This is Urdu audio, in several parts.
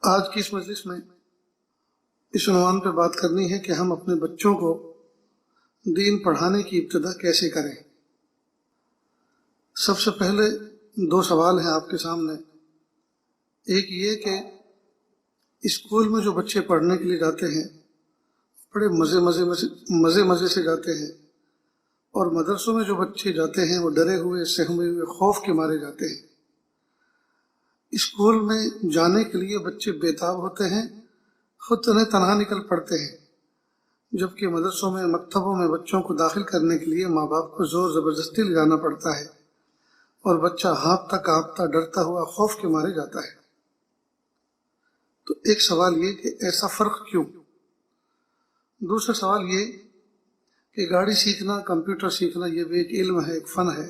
آج کی اس مجلس میں اس عنوان پہ بات کرنی ہے کہ ہم اپنے بچوں کو دین پڑھانے کی ابتدا کیسے کریں۔ سب سے پہلے دو سوال ہیں آپ کے سامنے۔ ایک یہ کہ اسکول میں جو بچے پڑھنے کے لیے جاتے ہیں بڑے مزے سے جاتے ہیں، اور مدرسوں میں جو بچے جاتے ہیں وہ ڈرے ہوئے سہمے ہوئے خوف کے مارے جاتے ہیں۔ اسکول میں جانے کے لیے بچے بےتاب ہوتے ہیں، خود تنہا نکل پڑتے ہیں، جبکہ مدرسوں میں مکتبوں میں بچوں کو داخل کرنے کے لیے ماں باپ کو زور زبردستی لے جانا پڑتا ہے، اور بچہ ہانپتا کانپتا ڈرتا ہوا خوف کے مارے جاتا ہے۔ تو ایک سوال یہ کہ ایسا فرق کیوں؟ دوسرا سوال یہ کہ گاڑی سیکھنا، کمپیوٹر سیکھنا یہ بھی ایک علم ہے، ایک فن ہے،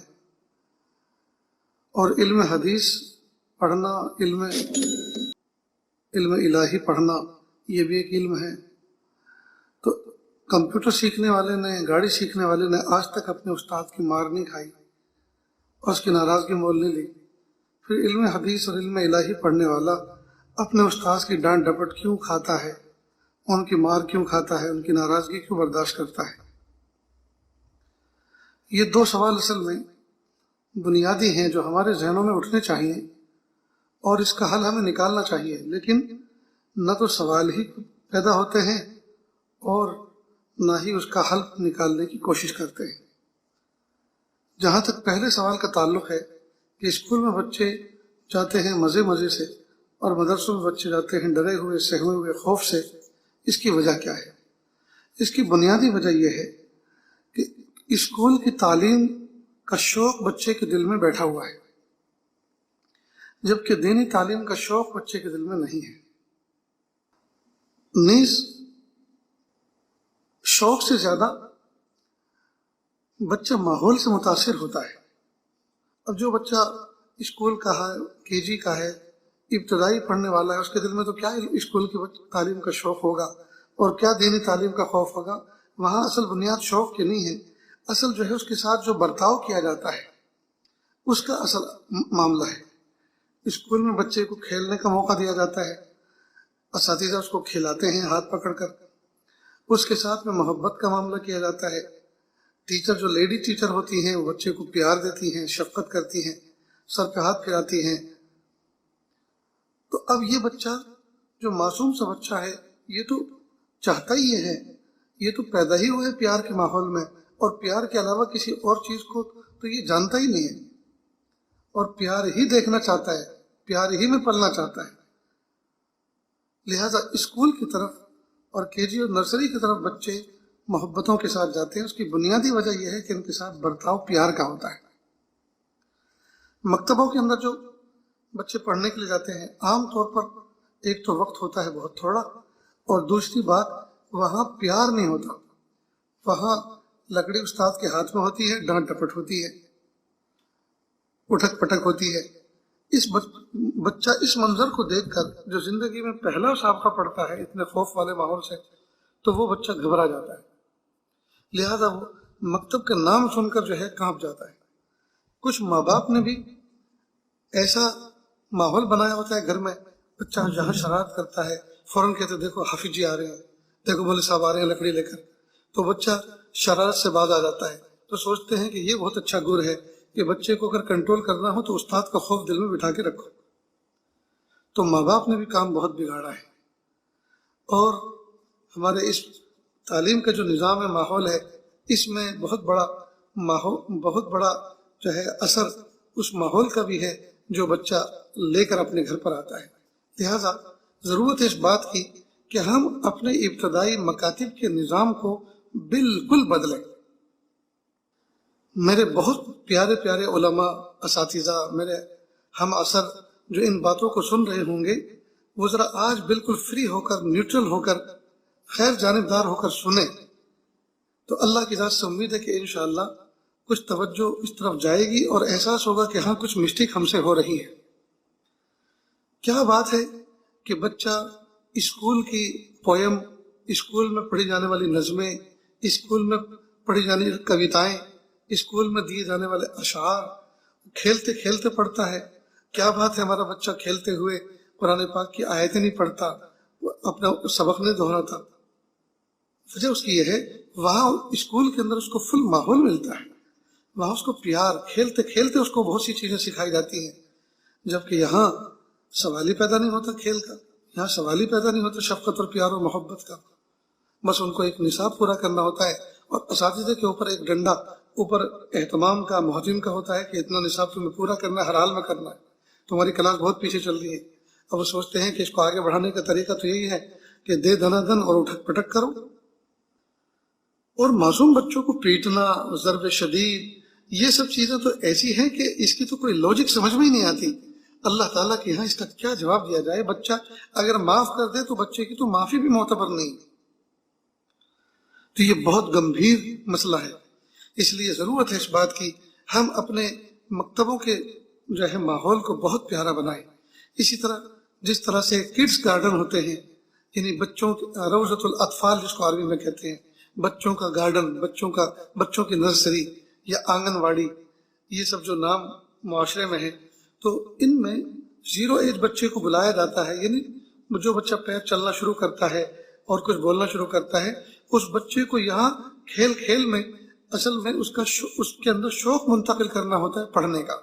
اور علم حدیث پڑھنا، علم الہی پڑھنا یہ بھی ایک علم ہے۔ تو کمپیوٹر سیکھنے والے نے، گاڑی سیکھنے والے نے آج تک اپنے استاد کی مار نہیں کھائی اور اس کی ناراضگی مول نہیں لی، پھر علم حدیث اور علم الہی پڑھنے والا اپنے استاد کی ڈانٹ ڈپٹ کیوں کھاتا ہے، ان کی مار کیوں کھاتا ہے، ان کی ناراضگی کیوں برداشت کرتا ہے؟ یہ دو سوال اصل میں بنیادی ہیں جو ہمارے ذہنوں میں اٹھنے چاہیے، اور اس کا حل ہمیں نکالنا چاہیے، لیکن نہ تو سوال ہی پیدا ہوتے ہیں اور نہ ہی اس کا حل نکالنے کی کوشش کرتے ہیں۔ جہاں تک پہلے سوال کا تعلق ہے کہ اسکول میں بچے جاتے ہیں مزے سے، اور مدرسوں میں بچے جاتے ہیں ڈرے ہوئے سہمے ہوئے خوف سے، اس کی وجہ کیا ہے؟ اس کی بنیادی وجہ یہ ہے کہ اسکول کی تعلیم کا شوق بچے کے دل میں بیٹھا ہوا ہے، جبکہ دینی تعلیم کا شوق بچے کے دل میں نہیں ہے۔ نیز شوق سے زیادہ بچہ ماحول سے متاثر ہوتا ہے۔ اب جو بچہ اسکول کا ہے، کے جی کا ہے، ابتدائی پڑھنے والا ہے، اس کے دل میں تو کیا اسکول کی تعلیم کا شوق ہوگا اور کیا دینی تعلیم کا خوف ہوگا؟ وہاں اصل بنیاد شوق کی نہیں ہے، اصل جو ہے اس کے ساتھ جو برتاؤ کیا جاتا ہے اس کا اصل معاملہ ہے۔ اسکول میں بچے کو کھیلنے کا موقع دیا جاتا ہے، اساتذہ اس کو کھلاتے ہیں ہاتھ پکڑ کر، اس کے ساتھ میں محبت کا معاملہ کیا جاتا ہے، ٹیچر جو لیڈی ٹیچر ہوتی ہیں وہ بچے کو پیار دیتی ہیں، شفقت کرتی ہیں، سر پہ ہاتھ پھراتی ہیں۔ تو اب یہ بچہ جو معصوم سا بچہ ہے یہ تو چاہتا ہی یہ ہے، یہ تو پیدا ہی ہوا ہے پیار کے ماحول میں، اور پیار کے علاوہ کسی اور چیز کو تو یہ جانتا ہی نہیں ہے، اور پیار ہی دیکھنا چاہتا ہے، پیار ہی میں پلنا چاہتا ہے۔ لہذا اسکول کی طرف اور کے جی اور نرسری کی طرف بچے محبتوں کے ساتھ جاتے ہیں، اس کی بنیادی وجہ یہ ہے کہ ان کے ساتھ برتاؤ پیار کا ہوتا ہے۔ مکتبوں کے اندر جو بچے پڑھنے کے لیے جاتے ہیں عام طور پر ایک تو وقت ہوتا ہے بہت تھوڑا، اور دوسری بات وہاں پیار نہیں ہوتا، وہاں لکڑی استاد کے ہاتھ میں ہوتی ہے، ڈانٹ ڈپٹ ہوتی ہے، اٹھک پٹک ہوتی ہے۔ بچہ اس منظر کو دیکھ کر جو زندگی میں پہلا سابقہ پڑتا ہے اتنے خوف والے ماحول سے، تو وہ بچہ گھبرا جاتا ہے، لہذا وہ مکتب کا نام سن کر جو ہے کانپ جاتا ہے۔ کچھ ماں باپ نے بھی ایسا ماحول بنایا ہوتا ہے گھر میں، بچہ جہاں شرارت کرتا ہے فوراً کہتے دیکھو حافظ جی آ رہے ہیں، دیکھو مولوی صاحب آ رہے ہیں لکڑی لے کر، تو بچہ شرارت سے باز آ جاتا ہے۔ تو سوچتے ہیں کہ یہ بہت اچھا گر ہے کہ بچے کو اگر کنٹرول کرنا ہو تو استاد کا خوف دل میں بٹھا کے رکھو۔ تو ماں باپ نے بھی کام بہت بگاڑا ہے، اور ہمارے اس تعلیم کا جو نظام ہے، ماحول ہے، اس میں بہت بڑا جو ہے اثر اس ماحول کا بھی ہے جو بچہ لے کر اپنے گھر پر آتا ہے۔ لہذا ضرورت ہے اس بات کی کہ ہم اپنے ابتدائی مکاتب کے نظام کو بالکل بدلیں۔ میرے بہت پیارے پیارے علماء، اساتذہ، میرے ہم عصر جو ان باتوں کو سن رہے ہوں گے، وہ ذرا آج بالکل فری ہو کر، نیوٹرل ہو کر، خیر جانبدار ہو کر سنیں، تو اللہ کی ذات سے امید ہے کہ انشاءاللہ کچھ توجہ اس طرف جائے گی اور احساس ہوگا کہ ہاں کچھ مسٹیک ہم سے ہو رہی ہے۔ کیا بات ہے کہ بچہ اسکول کی پویم، اسکول میں پڑھی جانے والی نظمیں، اسکول میں پڑھی جانے والی کویتائیں، اسکول میں دیے جانے والے اشعار کھیلتے کھیلتے پڑھتا ہے۔ کیا بات ہے، ہمارا بچہ کھیلتے ہوئے قرآن پاک کی آیتیں نہیں پڑھتا، اپنا سبق نہیں دہراتا، وجہ اس کی یہ ہے وہاں اسکول کے اندر اس کو فل ماحول ملتا ہے، وہاں اس کو پیار، کھیلتے کھیلتے اس کو بہت سی چیزیں سکھائی جاتی ہیں، جبکہ یہاں سوال ہی پیدا نہیں ہوتا کھیل کا، یہاں سوال ہی پیدا نہیں ہوتا شفقت اور پیار اور محبت کا، بس ان کو ایک نصاب پورا کرنا ہوتا ہے، اور اساتذہ کے اوپر ایک ڈنڈا اوپر اہتمام کا، مہتم کا ہوتا ہے کہ اتنا نصاب تمہیں پورا کرنا ہے، ہر حال میں کرنا ہے، تمہاری کلاس بہت پیچھے چل رہی ہے۔ اب وہ سوچتے ہیں کہ اس کو آگے بڑھانے کا طریقہ تو یہی ہے کہ دے دنا دن اور اٹھک پٹک کرو، اور معصوم بچوں کو پیٹنا، ضرب شدید، یہ سب چیزیں تو ایسی ہیں کہ اس کی تو کوئی لاجک سمجھ میں ہی نہیں آتی۔ اللہ تعالیٰ کے یہاں اس کا کیا جواب دیا جائے؟ بچہ اگر معاف کر دے تو بچے کی تو معافی بھی معتبر نہیں، تو یہ بہت گمبھیر مسئلہ ہے۔ اس لیے ضرورت ہے اس بات کی ہم اپنے مکتبوں کے جو ہے ماحول کو بہت پیارا بنائیں۔ اسی طرح جس طرح سے کڈس گارڈن ہوتے ہیں، یعنی بچوں روضۃ الاطفال جس کو عربی میں کہتے ہیں، بچوں کا گارڈن، بچوں کی نرسری یا آنگن واڑی، یہ سب جو نام معاشرے میں ہے، تو ان میں 0 ایج بچے کو بلایا جاتا ہے، یعنی جو بچہ پیر چلنا شروع کرتا ہے اور کچھ بولنا شروع کرتا ہے، اس بچے کو یہاں کھیل کھیل میں اصل میں اس کے اندر شوق منتقل کرنا ہوتا ہے پڑھنے کا۔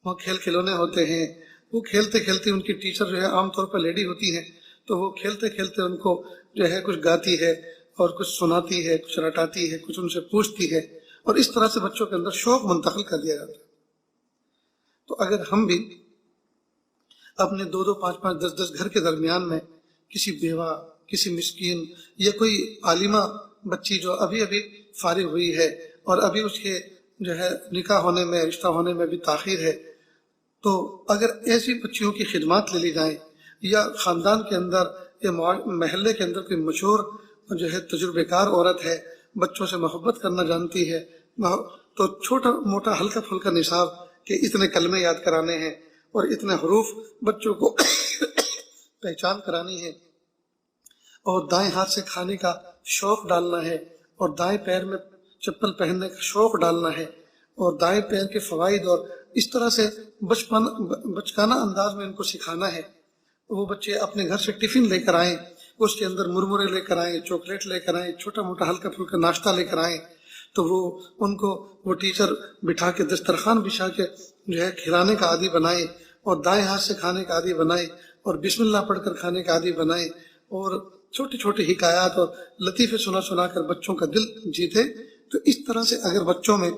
وہاں کھیل کھلونے ہوتے ہیں، وہ کھیلتے کھیلتے ان کی ٹیچر جو ہے عام طور پر لیڈی ہوتی ہیں، تو وہ کھیلتے کھیلتے ان کو جو ہے کچھ گاتی ہے اور کچھ سناتی ہے، کچھ رٹاتی ہے، کچھ ان سے پوچھتی ہے، اور اس طرح سے بچوں کے اندر شوق منتقل کر دیا جاتا ہے۔ تو اگر ہم بھی اپنے 2 5 10 گھر کے درمیان میں کسی بیوہ، کسی مسکین یا کوئی عالمہ بچی جو ابھی ابھی فارغ ہوئی ہے اور ابھی اس کے جو ہے نکاح ہونے میں، رشتہ ہونے میں بھی تاخیر ہے، تو اگر ایسی بچیوں کی خدمات لے لی جائیں، یا خاندان کے اندر یا محلے کے اندر کوئی مشہور جو ہے تجربے کار عورت ہے، بچوں سے محبت کرنا جانتی ہے، تو چھوٹا موٹا ہلکا پھلکا نصاب کہ اتنے کلمے یاد کرانے ہیں اور اتنے حروف بچوں کو پہچان کرانی ہے، اور دائیں ہاتھ سے کھانے کا شوق ڈالنا ہے، اور دائیں پیر میں چپل پہننے کا شوق ڈالنا ہے، اور دائیں پیر کے فوائد، اور اس طرح سے بچکانہ انداز میں ان کو سکھانا ہے۔ وہ بچے اپنے گھر سے ٹفن لے کر آئیں، اس کے اندر مرمرے لے کر آئیں، چاکلیٹ لے کر آئیں، چھوٹا موٹا ہلکا پھلکا ناشتہ لے کر آئیں، تو ان کو وہ ٹیچر بٹھا کے دسترخوان بچھا کے جو ہے کھلانے کا عادی بنائیں، اور دائیں ہاتھ سے کھانے کا عادی بنائیں، اور بسم اللہ پڑھ کر کھانے کا عادی بنائیں، اور چھوٹی چھوٹی حکایات اور لطیفے سنا سنا کر بچوں کا دل جیتے۔ تو اس طرح سے اگر بچوں میں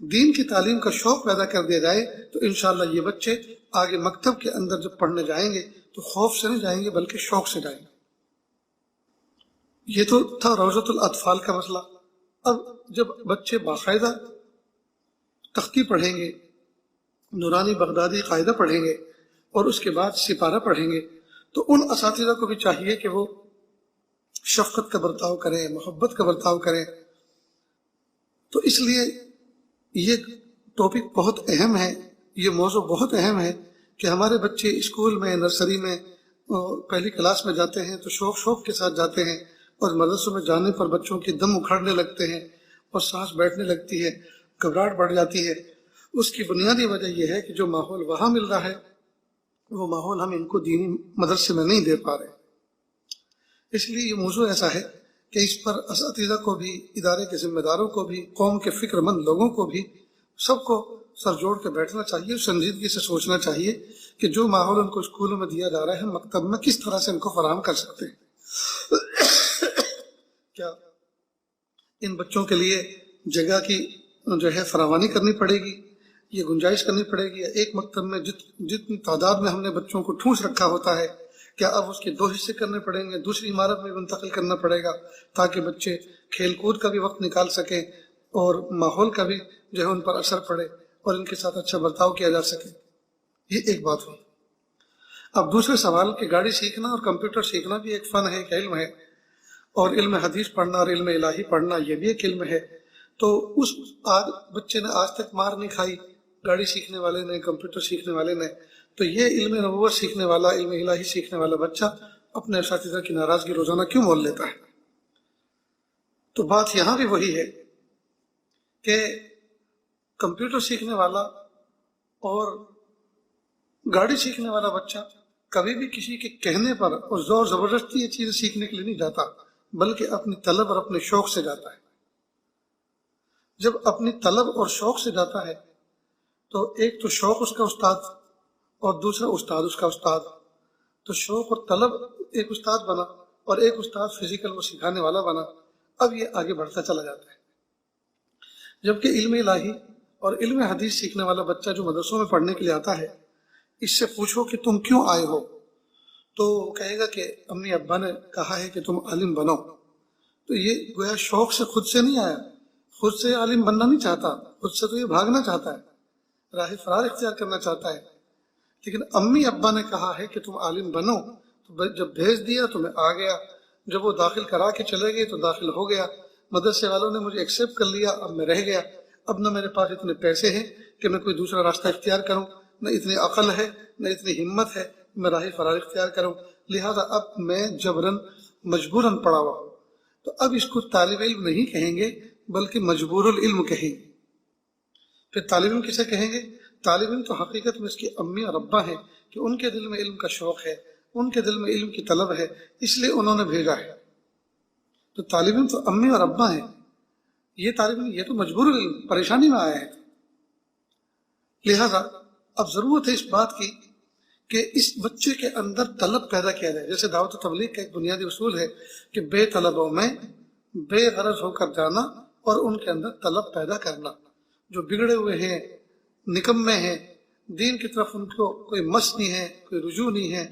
دین کی تعلیم کا شوق پیدا کر دیا جائے تو انشاءاللہ یہ بچے آگے مکتب کے اندر جب پڑھنے جائیں گے تو خوف سے نہیں جائیں گے بلکہ شوق سے جائیں گے۔ یہ تو تھا روضۃ الاطفال کا مسئلہ۔ اب جب بچے باقاعدہ تختی پڑھیں گے، نورانی بغدادی قاعدہ پڑھیں گے، اور اس کے بعد سپارہ پڑھیں گے، تو ان اساتذہ کو بھی چاہیے کہ وہ شفقت کا برتاؤ کریں، محبت کا برتاؤ کریں۔ تو اس لیے یہ ٹاپک بہت اہم ہے، یہ موضوع بہت اہم ہے کہ ہمارے بچے اسکول میں، نرسری میں، پہلی کلاس میں جاتے ہیں تو شوق کے ساتھ جاتے ہیں، اور مدرسوں میں جانے پر بچوں کے دم اکھڑنے لگتے ہیں اور سانس بیٹھنے لگتی ہے، گھبراہٹ بڑھ جاتی ہے۔ اس کی بنیادی وجہ یہ ہے کہ جو ماحول وہاں مل رہا ہے وہ ماحول ہم ان کو دینی مدرسے میں نہیں دے پا رہے۔ اس لیے یہ موضوع ایسا ہے کہ اس پر اساتذہ کو بھی، ادارے کے ذمہ داروں کو بھی، قوم کے فکر مند لوگوں کو بھی، سب کو سر جوڑ کے بیٹھنا چاہیے، سنجیدگی سے سوچنا چاہیے کہ جو ماحول ان کو اسکولوں میں دیا جا رہا ہے، مکتب میں کس طرح سے ان کو فراہم کر سکتے ہیں۔ کیا ان بچوں کے لیے جگہ کی جو ہے فراوانی کرنی پڑے گی، یہ گنجائش کرنی پڑے گی، ایک مکتب میں جتنی تعداد میں ہم نے بچوں کو ٹھونس رکھا ہوتا ہے، کیا اب اس کے 2 حصے کرنے پڑیں گے، دوسری عمارت میں منتقل کرنا پڑے گا تاکہ بچے کھیل کود کا بھی وقت نکال سکیں اور ماحول کا بھی جو ہے ان پر اثر پڑے اور ان کے ساتھ اچھا برتاؤ کیا جا سکے۔ یہ ایک بات ہوئی۔ اب دوسرے سوال کہ گاڑی سیکھنا اور کمپیوٹر سیکھنا بھی ایک فن ہے، ایک علم ہے، اور علم حدیث پڑھنا اور علم الہی پڑھنا یہ بھی ایک علم ہے۔ تو اس بچے نے آج تک مار نہیں کھائی، گاڑی سیکھنے والے نے، کمپیوٹر سیکھنے والے نے، تو یہ علم نبوت سیکھنے والا، علم الہی سیکھنے والا بچہ اپنے اساتذہ کی ناراضگی روزانہ کیوں مول لیتا ہے؟ تو بات یہاں بھی وہی ہے کہ کمپیوٹر سیکھنے والا اور گاڑی سیکھنے والا بچہ کبھی بھی کسی کے کہنے پر اور زور زبردستی یہ چیز سیکھنے کے لیے نہیں جاتا، بلکہ اپنی طلب اور اپنے شوق سے جاتا ہے۔ جب اپنی طلب اور شوق سے جاتا ہے تو ایک تو شوق اس کا استاد اور دوسرا استاد اس کا استاد، تو شوق اور طلب ایک استاد بنا اور ایک استاد فزیکل وہ سکھانے والا بنا۔ اب یہ آگے بڑھتا چلا جاتا ہے، جبکہ علم الہی اور علم حدیث سیکھنے والا بچہ جو مدرسوں میں پڑھنے کے لیے آتا ہے، اس سے پوچھو کہ تم کیوں آئے ہو، تو وہ کہے گا کہ امی ابا نے کہا ہے کہ تم عالم بنو۔ تو یہ گویا شوق سے خود سے نہیں آیا، خود سے عالم بننا نہیں چاہتا، خود سے تو یہ بھاگنا چاہتا ہے، راہ فرار اختیار کرنا چاہتا ہے، لیکن امی ابا نے کہا ہے کہ تم عالم بنو، تو جب بھیج دیا تو میں آ گیا، جب وہ داخل کرا کے چلے گئے تو داخل ہو گیا، مدرسے والوں نے مجھے ایکسیپٹ کر لیا، اب میں رہ گیا، اب نہ میرے پاس اتنے پیسے ہیں کہ میں کوئی دوسرا راستہ اختیار کروں، نہ اتنی عقل ہے، نہ اتنی ہمت ہے میں راہ فرار اختیار کروں، لہذا اب میں جبراً مجبوراً پڑا ہوا ہوں۔ تو اب اس کو طالب علم نہیں کہیں گے بلکہ مجبور العلم کہیں گے۔ پھر طالب علم کسے کہیں گے؟ طالب علم تو حقیقت میں اس کی امی اور ابا ہیں کہ ان کے دل میں علم کا شوق ہے، ان کے دل میں علم کی طلب ہے، اس لیے انہوں نے بھیجا ہے۔ تو طالب علم تو امی اور ابا ہیں، یہ طالب علم یہ تو مجبور العلم پریشانی میں آیا ہے۔ لہذا اب ضرورت ہے اس بات کی کہ اس بچے کے اندر طلب پیدا کیا جائے۔ جیسے دعوت و تبلیغ کا ایک بنیادی اصول ہے کہ بے طلبوں میں بے غرض ہو کر جانا اور ان کے اندر طلب پیدا کرنا۔ جو بگڑے ہوئے ہیں، نکمے ہیں، دین کی طرف ان کو کوئی مس نہیں ہے، کوئی رجوع نہیں ہے،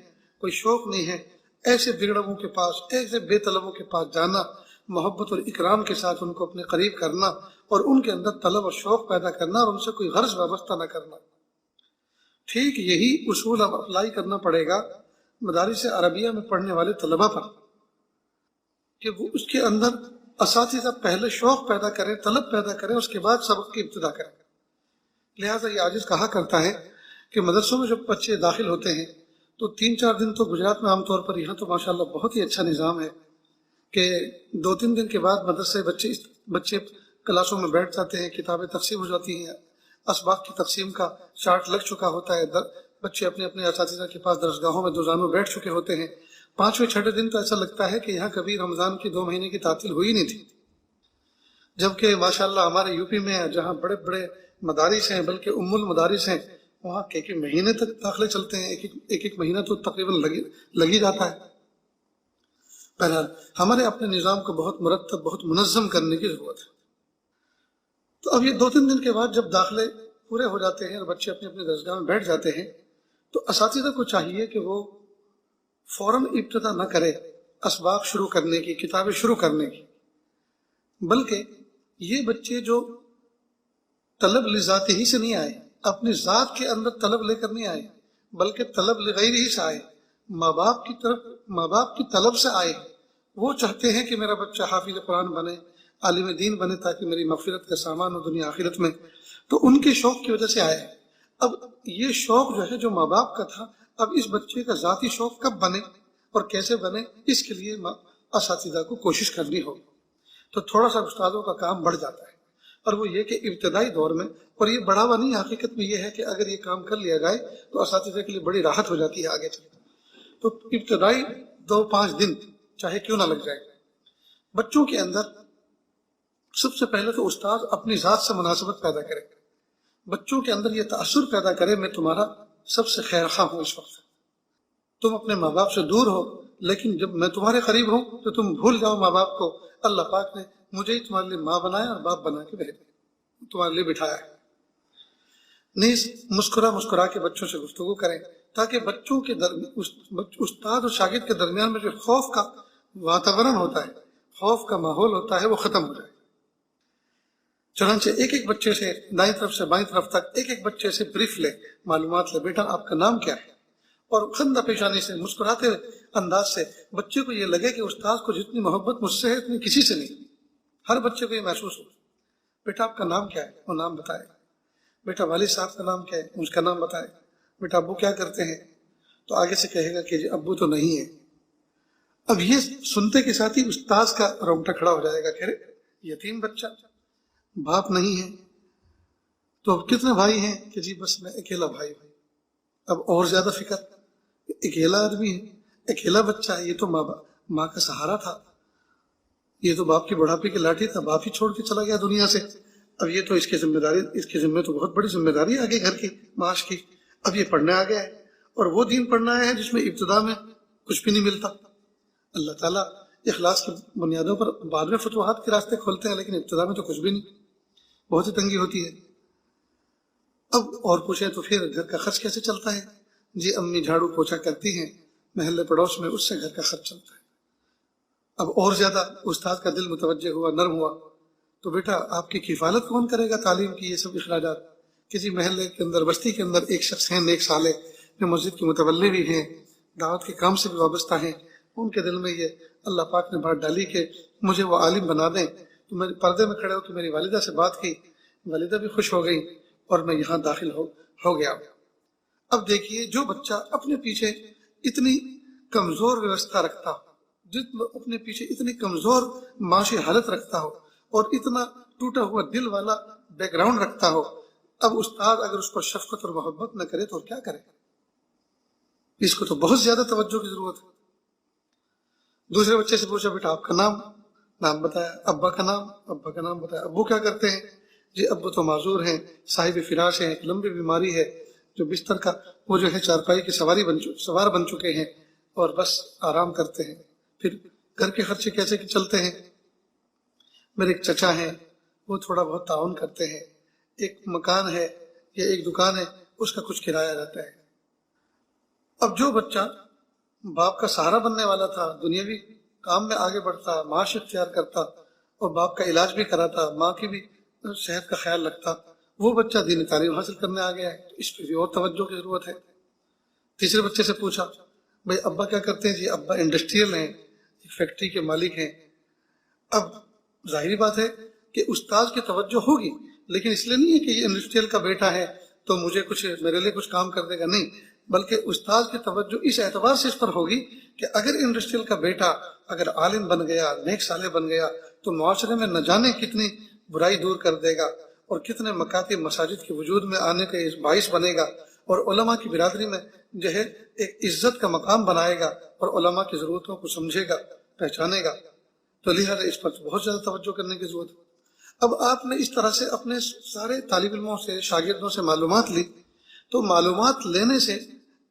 کوئی شوق نہیں ہے، ایسے بگڑوں کے پاس، ایسے بے طلبوں کے پاس جانا، محبت اور اکرام کے ساتھ ان کو اپنے قریب کرنا اور ان کے اندر طلب اور شوق پیدا کرنا اور ان سے کوئی غرض وابستہ نہ کرنا۔ ٹھیک یہی اصول اب اپلائی کرنا پڑے گا مدارس عربیہ میں پڑھنے والے طلبہ پر، کہ وہ اس کے اندر اساتذہ پہلے شوق پیدا کریں، طلب پیدا کریں، اس کے بعد سبق کی ابتدا کریں۔ لہٰذا یہ عاجز کہا کرتا ہے کہ مدرسوں میں جب بچے داخل ہوتے ہیں تو 3-4 دن تو گجرات میں عام طور پر، یہاں تو ماشاءاللہ بہت ہی اچھا نظام ہے کہ 2-3 دن کے بعد مدرسے بچے کلاسوں میں بیٹھ جاتے ہیں، کتابیں تقسیم ہو جاتی ہیں، اسباق کی تقسیم کا چارٹ لگ چکا ہوتا ہے، بچے اپنے اپنے اساتذہ کے پاس درسگاہوں میں دوزانوں بیٹھ چکے ہوتے ہیں۔ 5ویں-6ٹھے دن تو ایسا لگتا ہے کہ یہاں کبھی رمضان کی 2 مہینے کی تعطیل ہوئی نہیں تھی، جبکہ ماشاءاللہ ہمارے یو پی میں جہاں بڑے بڑے مدارس ہیں، بلکہ المدارس ہیں، وہاں ایک مہینے تک داخلے چلتے ہیں، ایک مہینہ تو تقریباً لگ ہی جاتا ہے۔ بہرحال ہمارے اپنے نظام کو بہت مرتب، بہت منظم کرنے کی ضرورت ہے۔ تو اب یہ 2-3 دن کے بعد جب داخلے پورے ہو جاتے ہیں اور بچے اپنے اپنے درسگاہ میں بیٹھ جاتے ہیں تو اساتذہ کو چاہیے کہ وہ فوراً ابتدا نہ کرے اسباق شروع کرنے کی، کتابیں شروع کرنے کی، بلکہ یہ بچے جو طلب لذات ہی سے نہیں آئے، اپنی ذات کے اندر طلب لے کر نہیں آئے، بلکہ طلب لغیر ہی سے آئے، ماں باپ کی طلب سے آئے۔ وہ چاہتے ہیں کہ میرا بچہ حافظ قرآن بنے، عالم دین بنے، تاکہ میری مغفرت کا سامان ہو دنیا آخرت میں، تو ان کے شوق کی وجہ سے آئے۔ اب یہ شوق جو ہے جو ماں باپ کا تھا، اب اس بچے کا ذاتی شوق کب بنے اور کیسے بنے، اس کے لیے اساتذہ کو کوشش کرنی ہوگی۔ تو تھوڑا سا استادوں کا کام بڑھ جاتا ہے، اور وہ یہ کہ ابتدائی دور میں، اور یہ بڑھاوا نہیں، حقیقت میں یہ ہے کہ اگر یہ کام کر لیا جائے تو اساتذہ کے لیے بڑی راحت ہو جاتی ہے آگے چل کر۔ تو ابتدائی 2-5 دن چاہے کیوں نہ لگ جائے، بچوں کے اندر سب سے پہلے تو استاد اپنی ذات سے مناسبت پیدا کرے، بچوں کے اندر یہ تأثر پیدا کرے میں تمہارا سب سے خیر خواہ ہوں، اس وقت تم اپنے ماں باپ سے دور ہو، لیکن جب میں تمہارے قریب ہوں تو تم بھول جاؤ ماں باپ کو۔ اللہ پاک نے مجھے ہی تمہارے لیے ماں بنایا اور باپ بنا کے بھیجا، تمہارے لیے بٹھایا ہے۔ نیز مسکرا کے بچوں سے گفتگو کریں تاکہ بچوں کے استاد اور شاگرد کے درمیان میں جو خوف کا واتاورن ہوتا ہے، خوف کا ماحول ہوتا ہے، وہ ختم ہو جائے۔ چنانچہ ایک بچے سے دائیں طرف سے بائیں طرف تک ایک بچے سے بریف لے، معلومات لے، بیٹا آپ کا نام کیا ہے، اور خندہ پیشانی سے مسکراتے انداز سے بچے کو یہ لگے کہ استاد کو جتنی محبت مجھ سے ہے اتنی کسی سے نہیں۔ ہر بچے کو یہ محسوس ہو، بیٹا آپ کا نام کیا ہے، وہ نام بتائے، بیٹا والد صاحب کا نام کیا ہے، اس کا نام بتائے، بیٹا ابو کیا کرتے ہیں، تو آگے سے کہے گا کہ جی ابو تو نہیں ہے۔ اب یہ سنتے کے ساتھ ہی استاذ کا رونگٹا کھڑا ہو جائے گا کہ یتیم بچہ، باپ نہیں ہے، تو اب کتنے بھائی ہیں کہ جی بس میں اکیلا بھائی ہوں۔ اب اور زیادہ فکر، اکیلا آدمی ہے، اکیلا بچہ ہے، یہ تو ماں کا سہارا تھا، یہ تو باپ کی بڑھاپے کی لاٹھی تھا، باپ ہی چھوڑ کے چلا گیا دنیا سے، اب یہ تو اس کی ذمہ داری، اس کی ذمہ تو بہت بڑی ذمہ داری ہے آگے گھر کی، معاش کی، اب یہ پڑھنے آ گیا ہے، اور وہ دین پڑھنا ہے جس میں ابتدا میں کچھ بھی نہیں ملتا۔ اللہ تعالیٰ اخلاص کی بنیادوں پر بعد میں فتوحات کے راستے کھولتے ہیں، لیکن ابتدا میں تو کچھ بھی نہیں، بہت ہی تنگی ہوتی ہے۔ اب اور پوچھیں تو پھر گھر کا خرچ کیسے چلتا ہے؟ جی امی جھاڑو پوچھا کرتی ہیں محلے پڑوس میں، اس سے گھر کا خرچ چلتا ہے۔ اب اور زیادہ استاد کا دل متوجہ ہوا، نرم ہوا، تو بیٹا آپ کی کفالت کون کرے گا تعلیم کی یہ سب اخراجات؟ کسی محلے کے اندر، بستی کے اندر ایک شخص ہیں نیک صالح، جو مسجد کے متولی بھی ہیں، دعوت کے کام سے بھی وابستہ ہیں، ان کے دل میں یہ اللہ پاک نے بات ڈالی کہ مجھے وہ عالم بنا دیں، تو میں پردے میں کھڑے ہو کے میری والدہ سے بات کی، والدہ بھی خوش ہو گئی اور میں یہاں داخل ہو گیا۔ اب دیکھیے، جو بچہ اپنے پیچھے اتنی کمزور ویوستھا رکھتا ہو، اپنے پیچھے اتنی کمزور معاشی حالت رکھتا ہو اور اتنا ٹوٹا ہوا دل والا بیک گراؤنڈ رکھتا ہو، اب استاد اگر اس پر شفقت اور محبت نہ کرے تو کیا کرے؟ اس کو تو بہت زیادہ توجہ کی ضرورت ہے۔ دوسرے بچے سے پوچھا بیٹا آپ کا نام بتایا، ابا کا نام بتایا، ابو کیا کرتے ہیں؟ جی ابو تو معذور ہیں، صاحب فراش ہیں، ایک لمبی بیماری ہے، جو بستر کا وہ جو ہے چارپائی کی سوار بن چکے ہیں اور بس آرام کرتے ہیں۔ پھر گھر کے خرچے کیسے چلتے ہیں؟ میرے ایک چچا ہیں، وہ تھوڑا بہت تعاون کرتے ہیں، ایک مکان ہے یا ایک دکان ہے، اس کا کچھ کرایہ رہتا ہے۔ اب جو بچہ باپ کا سہارا بننے والا تھا، دنیاوی کام میں آگے بڑھتا، معاش اختیار کرتا اور باپ کا علاج بھی کراتا، ماں کی بھی صحت کا خیال رکھتا، وہ بچہ دینی تعلیم حاصل کرنے آ گیا ہے، اس پہ بھی اور توجہ کی ضرورت ہے۔ تیسرے بچے سے پوچھا بھائی ابا کیا کرتے ہیں؟ جی ابا انڈسٹریل ہیں، ایک فیکٹری کے مالک ہیں۔ اب ظاہری بات ہے کہ استاد کی توجہ ہوگی، لیکن اس لیے نہیں ہے کہ یہ انڈسٹریل کا بیٹا ہے تو مجھے میرے لیے کچھ کام کر دے گا، نہیں، بلکہ استاد کی توجہ اس اعتبار سے اس پر ہوگی کہ اگر انڈسٹریل کا بیٹا اگر عالم بن گیا، نیک صالح بن گیا، تو معاشرے میں نہ جانے کتنی برائی دور کر دے گا اور کتنے مکاتب مساجد کے وجود میں آنے کا باعث بنے گا، اور علماء کی برادری میں جو ہے ایک عزت کا مقام بنائے گا اور علماء کی ضرورتوں کو سمجھے گا، پہچانے گا۔ تو لہٰذا اس پر بہت زیادہ توجہ کرنے کی ضرورت ہے۔ اب آپ نے اس طرح سے اپنے سارے طالب علموں سے، شاگردوں سے معلومات لی، تو معلومات لینے سے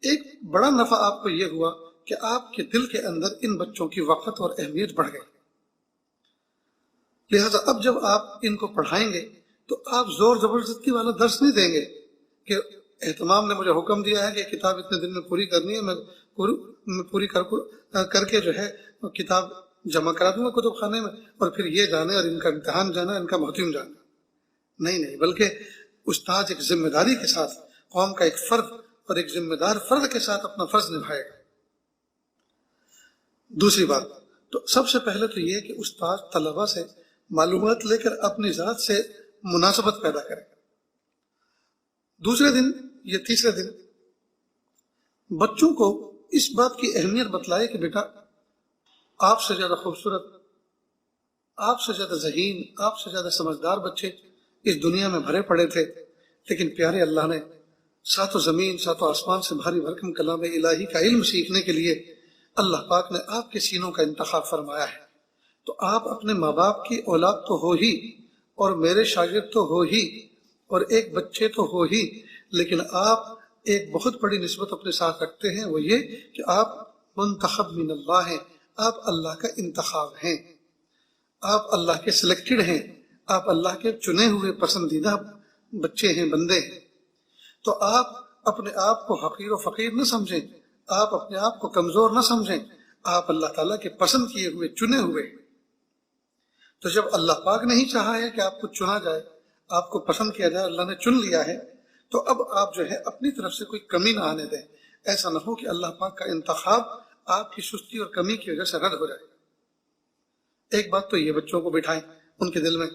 ایک بڑا نفع آپ کو یہ ہوا کہ آپ کے دل کے اندر ان بچوں کی وقت اور اہمیت بڑھ گئی۔ لہٰذا اب جب آپ ان کو پڑھائیں گے تو آپ زور زبردستی والا درس نہیں دیں گے کہ اہتمام نے مجھے حکم دیا ہے کہ کتاب اتنے دن میں پوری کرنی ہے، میں پوری کر کے جو ہے کتاب جمع کرا دوں گا کتب خانے میں، اور پھر یہ جانے اور ان کا امتحان جانا، ان کا محتم جانا، نہیں، بلکہ استاد ایک ذمہ داری کے ساتھ قوم کا ایک فرد اور ایک ذمہ دار فرد کے ساتھ اپنا فرض نبھائے گا۔ دوسری بات تو سب سے پہلے تو یہ کہ استاد طلبہ سے معلومات لے کر اپنی ذات سے مناسبت پیدا کرے۔ دوسرے دن یا تیسرے دن بچوں کو اس بات کی اہمیت بتلائے کہ بیٹا آپ سے زیادہ خوبصورت، آپ سے زیادہ ذہین، آپ سے زیادہ سمجھدار بچے اس دنیا میں بھرے پڑے تھے، لیکن پیارے اللہ نے ساتوں زمین ساتوں آسمان سے بھاری بھرکم کلام الہی کا علم سیکھنے کے لیے اللہ پاک نے آپ کے سینوں کا انتخاب فرمایا ہے۔ تو آپ اپنے ماں باپ کی اولاد تو ہو ہی، اور میرے شاگرد تو ہو ہی، اور ایک بچے تو ہو ہی، لیکن آپ ایک بہت بڑی نسبت اپنے ساتھ رکھتے ہیں، وہ یہ کہ آپ منتخب من اللہ ہیں، آپ اللہ کا انتخاب ہیں، آپ اللہ کے سلیکٹڈ ہیں، آپ اللہ کے چنے ہوئے پسندیدہ بچے ہیں، بندے ہیں۔ تو آپ اپنے آپ کو حقیر و فقیر نہ سمجھیں، آپ اپنے آپ کو کمزور نہ سمجھیں، آپ اللہ تعالیٰ کے پسند کیے ہوئے، چنے ہوئے۔ تو جب اللہ پاک نے ہی چاہا ہے کہ آپ کو چنا جائے، آپ کو پسند کیا جائے، اللہ نے چن لیا ہے، تو اب آپ جو ہے اپنی طرف سے کوئی کمی نہ آنے دیں۔ ایسا نہ ہو کہ اللہ پاک کا انتخاب آپ کی سستی اور کمی کی وجہ سے رد ہو جائے۔ ایک بات تو یہ بچوں کو بٹھائیں ان کے دل میں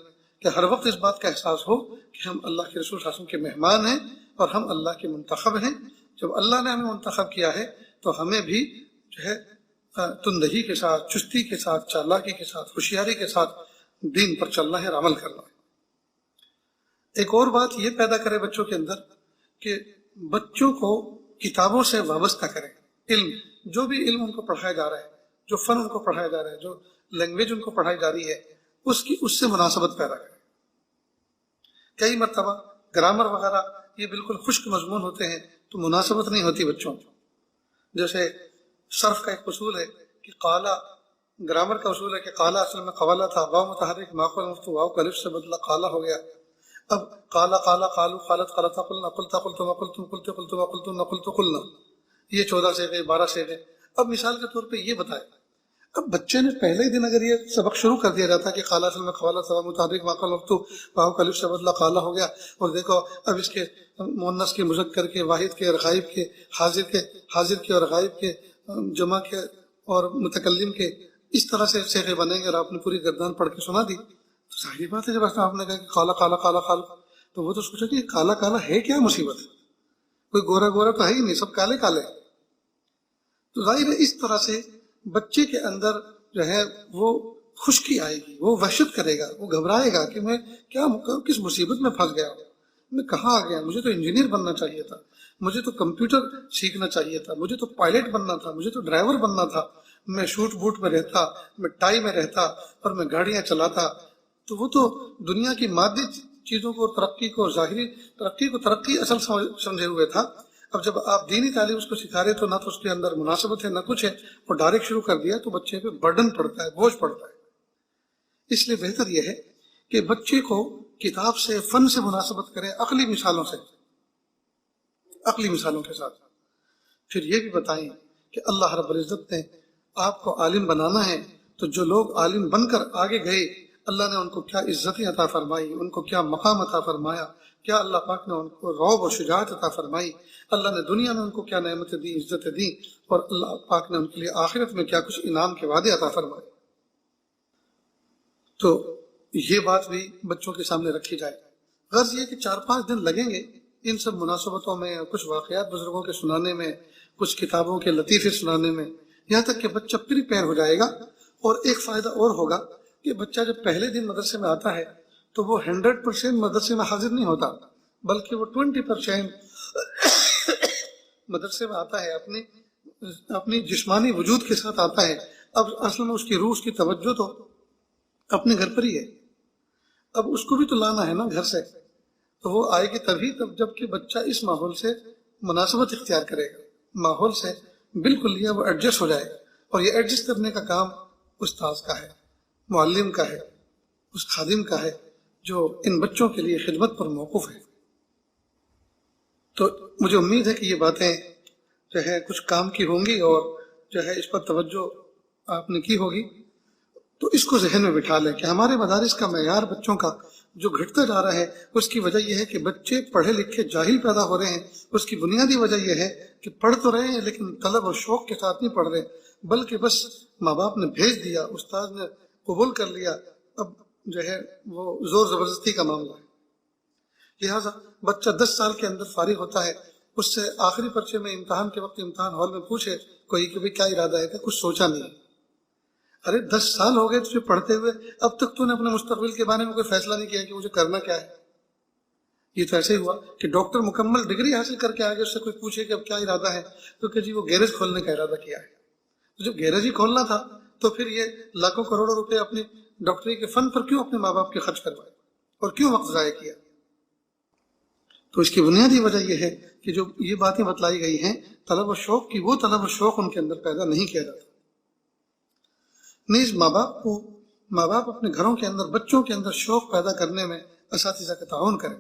کہ ہر وقت اس بات کا احساس ہو کہ ہم اللہ کے رسول صلی اللہ علیہ وسلم کے مہمان ہیں اور ہم اللہ کے منتخب ہیں۔ جب اللہ نے ہمیں منتخب کیا ہے تو ہمیں بھی جو ہے تندہی کے ساتھ، چستی کے ساتھ، چالاکی کے ساتھ، ہوشیاری کے ساتھ دین پر چلنا ہے اور عمل کرنا ہے۔ ایک اور بات یہ پیدا کرے بچوں کے اندر کہ بچوں کو کتابوں سے وابستہ کریں۔ علم، جو بھی علم ان کو پڑھایا جا رہا ہے، جو فن ان کو پڑھایا جا رہا ہے، جو لینگویج ان کو پڑھائی جا رہی ہے، اس سے مناسبت پیدا کریں۔ کئی مرتبہ گرامر وغیرہ یہ بالکل خشک مضمون ہوتے ہیں تو مناسبت نہیں ہوتی بچوں کو۔ جیسے صرف کا ایک اصول ہے کہ قالا، گرامر کا اصول ہے کہ قالا اصل میں قوالا تھا، واو متحرک ماخوذ مفتو، واو کا الف سے بدلا قالا ہو گیا۔ اب قالا قالا قالو قالت قالتا قلنا قلتا قلتما قلتم قلت قلتما قلتم قلت قلنا، یہ 14 صیغے 12 صیغے۔ اب مثال کے طور پہ یہ بتائے، اب بچے نے پہلے ہی دن اگر یہ سبق شروع کر دیا جاتا کہ قالا اصل میں قوالا تھا، واو متحرک ماخوذ مفتو، واو کا الف سے بدلا قالا ہو گیا، اور دیکھو اب اس کے مؤنث کے، مذکر کے، واحد کے اور غائب کے، حاضر کے اور غائب کے، جمع کے اور متکلم کے، اس طرح سے صیغے بنیں گے، اور آپ نے پوری گردان پڑھ کے سنا دی تو ظاہری بات ہے جب آپ نے کہا کہ کالا کالا کالا کالا، تو وہ تو سوچا کہ کالا کالا ہے کیا مصیبت ہے، کوئی گورا گورا تو ہے ہی نہیں، سب کالے کالے۔ تو ظاہر ہے اس طرح سے بچے کے اندر جو ہے وہ خشکی آئے گی، وہ وحشت کرے گا، وہ گھبرائے گا کہ میں کیا کس مصیبت میں پھنس گیا ہوں، میں کہاں آ گیا، مجھے تو انجینئر بننا چاہیے تھا، مجھے تو کمپیوٹر سیکھنا چاہیے تھا، مجھے تو پائلٹ بننا تھا، مجھے تو ڈرائیور بننا تھا، میں شوٹ بوٹ میں رہتا، میں ٹائی میں رہتا اور میں گاڑیاں چلاتا۔ تو وہ تو دنیا کی مادی چیزوں کو، ترقی کو، ظاہری ترقی کو ترقی اصل سمجھے ہوئے تھا۔ اب جب آپ دینی تعلیم اس کو سکھا رہے تو نہ تو اس کے اندر مناسبت ہے نہ کچھ ہے، اور ڈائریکٹ شروع کر دیا تو بچے پہ برڈن پڑتا ہے، بوجھ پڑتا ہے۔ اس لیے بہتر یہ ہے کہ بچے کو کتاب سے، فن سے مناسبت کریں، عقلی مثالوں سے، عقلی مثالوں کے ساتھ۔ پھر یہ بھی بتائیں کہ اللہ رب العزت نے آپ کو عالم بنانا ہے تو جو لوگ عالم بن کر آگے گئے، اللہ نے ان کو کیا عزتیں عطا فرمائی، ان کو کیا مقام عطا فرمایا، کیا اللہ پاک نے ان کو رعب و شجاعت عطا فرمائی، اللہ نے دنیا میں ان کو کیا نعمتیں دی، عزتیں دی، اور اللہ پاک نے ان کے لیے آخرت میں کیا کچھ انعام کے وعدے عطا فرمائے۔ تو یہ بات بھی بچوں کے سامنے رکھی جائے۔ غرض یہ کہ 4-5 دن لگیں گے ان سب مناسبتوں میں، کچھ واقعات بزرگوں کے سنانے میں، کچھ کتابوں کے لطیفے سنانے میں، یہاں تک کہ بچہ پریپیئر ہو جائے گا۔ اور ایک فائدہ اور ہوگا کہ بچہ جب پہلے دن مدرسے میں آتا ہے تو وہ 100% مدرسے میں حاضر نہیں ہوتا، بلکہ وہ 20% مدرسے میں آتا ہے، اپنی جسمانی وجود کے ساتھ آتا ہے۔ اب اصل میں اس کی روح، اس کی توجہ تو اپنے گھر پر ہی ہے، اب اس کو بھی تو لانا ہے نا گھر سے، تو وہ آئے گی تبھی جب کہ بچہ اس ماحول سے مناسبت اختیار کرے گا، ماحول سے بالکل یہ وہ ایڈجسٹ ہو جائے گا۔ اور یہ ایڈجسٹ کرنے کا کام استاذ کا ہے، معلم کا ہے، اس خادم کا ہے جو ان بچوں کے لیے خدمت پر موقوف ہے۔ تو مجھے امید ہے کہ یہ باتیں جو ہے کچھ کام کی ہوں گی، اور جو ہے اس پر توجہ آپ نے کی ہوگی۔ تو اس کو ذہن میں بٹھا لیں کہ ہمارے مدارس کا معیار بچوں کا جو گھٹتا جا رہا ہے، اس کی وجہ یہ ہے کہ بچے پڑھے لکھے جاہل پیدا ہو رہے ہیں۔ اس کی بنیادی وجہ یہ ہے کہ پڑھ تو رہے ہیں لیکن طلب اور شوق کے ساتھ نہیں پڑھ رہے، بلکہ بس ماں باپ نے بھیج دیا، استاد نے قبول کر لیا، اب جو ہے وہ زور زبردستی کا معاملہ ہے۔ لہٰذا بچہ 10 سال کے اندر فارغ ہوتا ہے، اس سے آخری پرچے میں امتحان کے وقت امتحان ہال میں پوچھے کوئی کہ کیا ارادہ ہے، کہ کچھ سوچا نہیں۔ ارے 10 سال ہو گئے تجھے پڑھتے ہوئے، اب تک تو نے اپنے مستقبل کے بارے میں کوئی فیصلہ نہیں کیا کہ مجھے کرنا کیا ہے۔ یہ تو ایسے ہی ہوا کہ ڈاکٹر مکمل ڈگری حاصل کر کے آگے اس سے کوئی پوچھے کہ اب کیا ارادہ ہے، تو کہ جی وہ گیرج کھولنے کا ارادہ کیا ہے۔ تو جب گیرج ہی کھولنا تھا تو پھر یہ لاکھوں کروڑوں روپے اپنی ڈاکٹری کے فن پر کیوں اپنے ماں باپ کے خرچ کروائے اور کیوں وقت ضائع کیا؟ تو اس کی بنیادی وجہ یہ ہے کہ جو یہ باتیں بتلائی گئی ہیں طلب و شوق کی، وہ طلب و شوق ان کے اندر پیدا نہیں کیا جاتا۔ نیز ماں باپ اپنے گھروں کے اندر بچوں کے اندر شوق پیدا کرنے میں اساتذہ کا تعاون کریں۔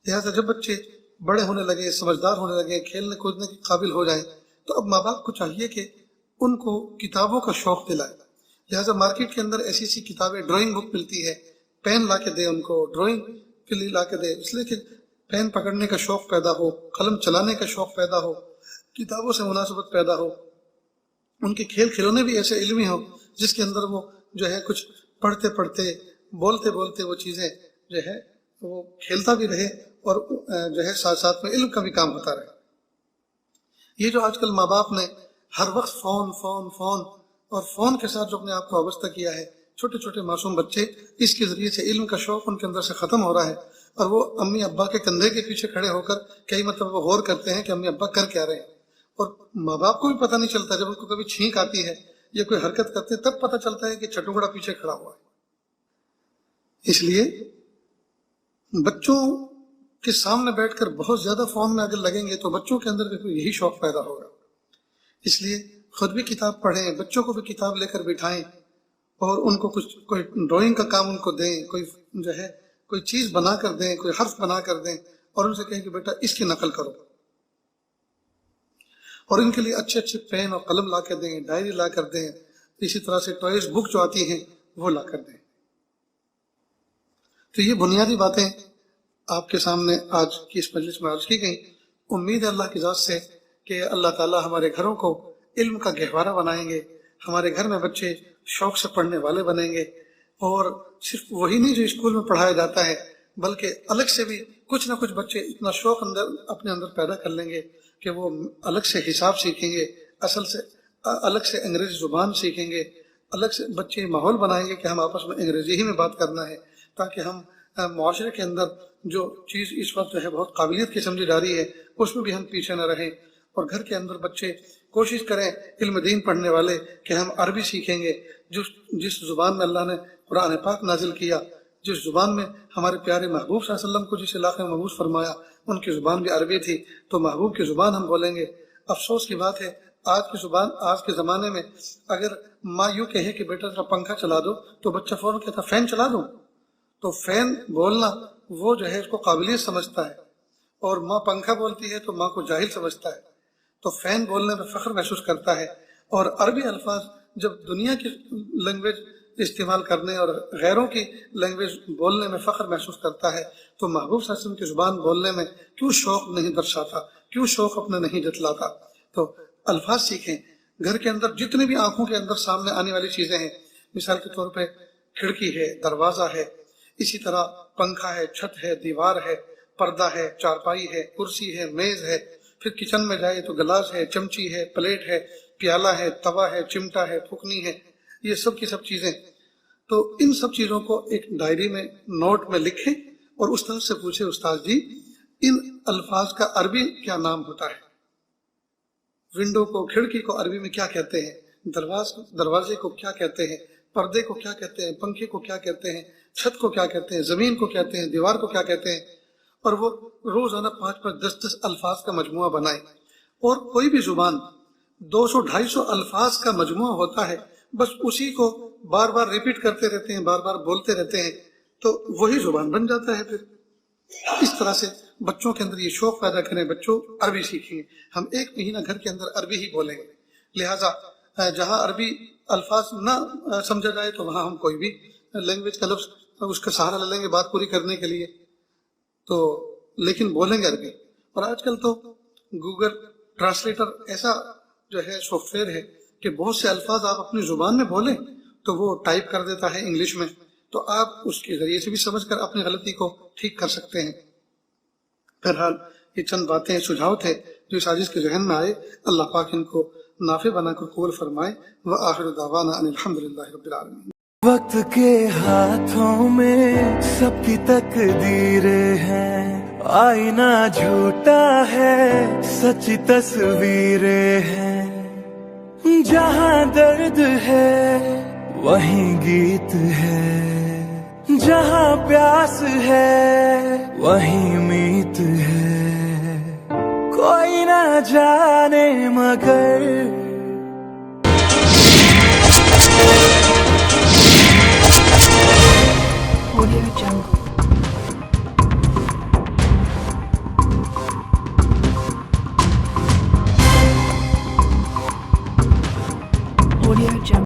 لہٰذا جب بچے بڑے ہونے لگے، سمجھدار ہونے لگے، کھیلنے کودنے کے قابل ہو جائیں، تو اب ماں باپ کو چاہیے کہ ان کو کتابوں کا شوق دلائے۔ لہٰذا مارکیٹ کے اندر ایسی کتابیں، ڈرائنگ بک ملتی ہے، پین لا کے دے ان کو، ڈرائنگ کے لیے لا کے دے، اس لیے کہ پین پکڑنے کا شوق پیدا ہو، قلم چلانے کا شوق پیدا ہو، کتابوں سے مناسبت پیدا ہو۔ ان کے کھیل کھلونے بھی ایسے علمی ہو جس کے اندر وہ جو ہے کچھ پڑھتے پڑھتے، بولتے بولتے وہ چیزیں جو ہے وہ کھیلتا بھی رہے، اور جو ہے ساتھ ساتھ میں علم کا بھی کام ہوتا رہے۔ یہ جو آج کل ماں باپ نے ہر وقت فون اور فون کے ساتھ جو اپنے آپ کو وابستہ کیا ہے، چھوٹے چھوٹے معصوم بچے، اس کے ذریعے سے علم کا شوق ان کے اندر سے ختم ہو رہا ہے، اور وہ امی ابا کے کندھے کے پیچھے کھڑے ہو کر کئی مرتبہ وہ غور کرتے ہیں کہ امی ابا کر کیا رہے ہیں، اور ماں باپ کو بھی پتہ نہیں چلتا، جب ان کو کبھی چھینک آتی ہے یا کوئی حرکت کرتے ہیں تب پتہ چلتا ہے کہ چٹوکڑا پیچھے کھڑا ہوا ہے۔ اس لیے بچوں کے سامنے بیٹھ کر بہت زیادہ فون میں اگر لگیں گے تو بچوں کے اندر بھی یہی شوق پیدا ہوگا۔ اس لیے خود بھی کتاب پڑھیں، بچوں کو بھی کتاب لے کر بٹھائیں اور ان کو کوئی ڈرائنگ کا کام ان کو دیں، کوئی چیز بنا کر دیں، کوئی حرف بنا کر دیں اور ان سے کہیں کہ بیٹا اس کی نقل کرو، اور ان کے لیے اچھے اچھے پین اور قلم لا کر دیں، ڈائری لا کر دیں، اسی طرح سے ٹوائز بک جو آتی ہیں وہ لا کر دیں۔ تو یہ بنیادی باتیں آپ کے سامنے آج کی اس مجلس میں عرض کی گئی۔ امید ہے اللہ کی ذات سے کہ اللہ تعالیٰ ہمارے گھروں کو علم کا گہوارہ بنائیں گے، ہمارے گھر میں بچے شوق سے پڑھنے والے بنیں گے، اور صرف وہی نہیں جو اسکول میں پڑھایا جاتا ہے بلکہ الگ سے بھی کچھ نہ کچھ بچے اتنا شوق اپنے اندر پیدا کر لیں گے کہ وہ الگ سے حساب سیکھیں گے، الگ سے انگریزی زبان سیکھیں گے، الگ سے بچے ماحول بنائیں گے کہ ہم آپس میں انگریزی ہی میں بات کرنا ہے، تاکہ ہم معاشرے کے اندر جو چیز اس وقت جو ہے بہت قابلیت کی سمجھی جا رہی ہے اس میں بھی ہم پیچھے نہ رہیں، اور گھر کے اندر بچے کوشش کریں علم دین پڑھنے والے کہ ہم عربی سیکھیں گے، جس زبان میں اللہ نے قرآن پاک نازل کیا، جس زبان میں ہمارے پیارے محبوب صلی اللہ علیہ وسلم کو جس علاقے میں مبعوث فرمایا ان کی زبان بھی عربی تھی، تو محبوب کی زبان ہم بولیں گے۔ افسوس کی بات ہے آج کے زمانے میں اگر ماں یوں کہے کہ بیٹا ذرا پنکھا چلا دو تو بچہ فوراً کہتا فین چلا دو، تو فین بولنا وہ جو ہے اس کو قابلیت سمجھتا ہے، اور ماں پنکھا بولتی ہے تو ماں کو جاہل سمجھتا ہے، تو فین بولنے میں فخر محسوس کرتا ہے، اور عربی الفاظ جب دنیا کی لینگویج استعمال کرنے اور غیروں کی لینگویج بولنے میں فخر محسوس کرتا ہے تو محبوب صلی اللہ علیہ وسلم کی زبان بولنے میں کیوں شوق نہیں درشاتا، کیوں شوق اپنے نہیں جتلاتا۔ تو الفاظ سیکھیں، گھر کے اندر جتنی بھی آنکھوں کے اندر سامنے آنے والی چیزیں ہیں، مثال کے طور پہ کھڑکی ہے، دروازہ ہے، اسی طرح پنکھا ہے، چھت ہے، دیوار ہے، پردہ ہے، چارپائی ہے، کرسی ہے، میز ہے، پھر کچن میں جائے تو گلاس ہے، چمچی ہے، پلیٹ ہے، پیالہ ہے، توا ہے، چمٹا ہے، پھکنی ہے، یہ سب کی سب چیزیں۔ تو ان سب چیزوں کو ایک ڈائری میں نوٹ میں لکھیں اور استاد سے پوچھیں استاد جی ان الفاظ کا عربی کیا نام ہوتا ہے، ونڈو کو، کھڑکی کو عربی میں کیا کہتے ہیں، دروازے کو کیا کہتے ہیں، پردے کو کیا کہتے ہیں، پنکھے کو کیا کہتے ہیں، چھت کو کیا کہتے ہیں، زمین کو کہتے ہیں، دیوار کو کیا کہتے ہیں، اور وہ روزانہ 5 10 الفاظ کا مجموعہ بنائیں۔ اور کوئی بھی زبان 200 250 الفاظ کا مجموعہ ہوتا ہے، بس اسی کو بار بار ریپیٹ کرتے رہتے ہیں، بار بار بولتے رہتے ہیں، تو وہی زبان بن جاتا ہے۔ پھر اس طرح سے بچوں کے اندر یہ شوق پیدا کریں، بچوں عربی سیکھیں گے، ہم 1 مہینہ گھر کے اندر عربی ہی بولیں گے، لہٰذا جہاں عربی الفاظ نہ سمجھا جائے تو وہاں ہم کوئی بھی لینگویج کا لفظ اس کا سہارا لے لیں گے بات پوری کرنے کے لیے، تو لیکن بولیں گے عربی۔ اور آج کل تو گوگل ٹرانسلیٹر ایسا جو ہے سافٹ ویئر ہے کہ بہت سے الفاظ آپ اپنی زبان میں بولیں تو وہ ٹائپ کر دیتا ہے انگلش میں، تو آپ اس کے ذریعے سے بھی سمجھ کر اپنی غلطی کو ٹھیک کر سکتے ہیں۔ بہرحال یہ چند باتیں سجھاؤ تھے جو اس عاجز کے ذہن میں آئے، اللہ پاک ان کو نافع بنا کر قبول فرمائے۔ وآخر دعوانا ان الحمدللہ رب العالمین۔ وقت کے ہاتھوں میں سب کی تقدیریں ہیں، آئینہ جھوٹا ہے سچی تصویریں ہیں، جہاں درد ہے وہیں گیت ہے، جہاں پیاس ہے وہیں میت ہے، کوئی نہ جانے مگر Audio Jungle. Audio Jungle.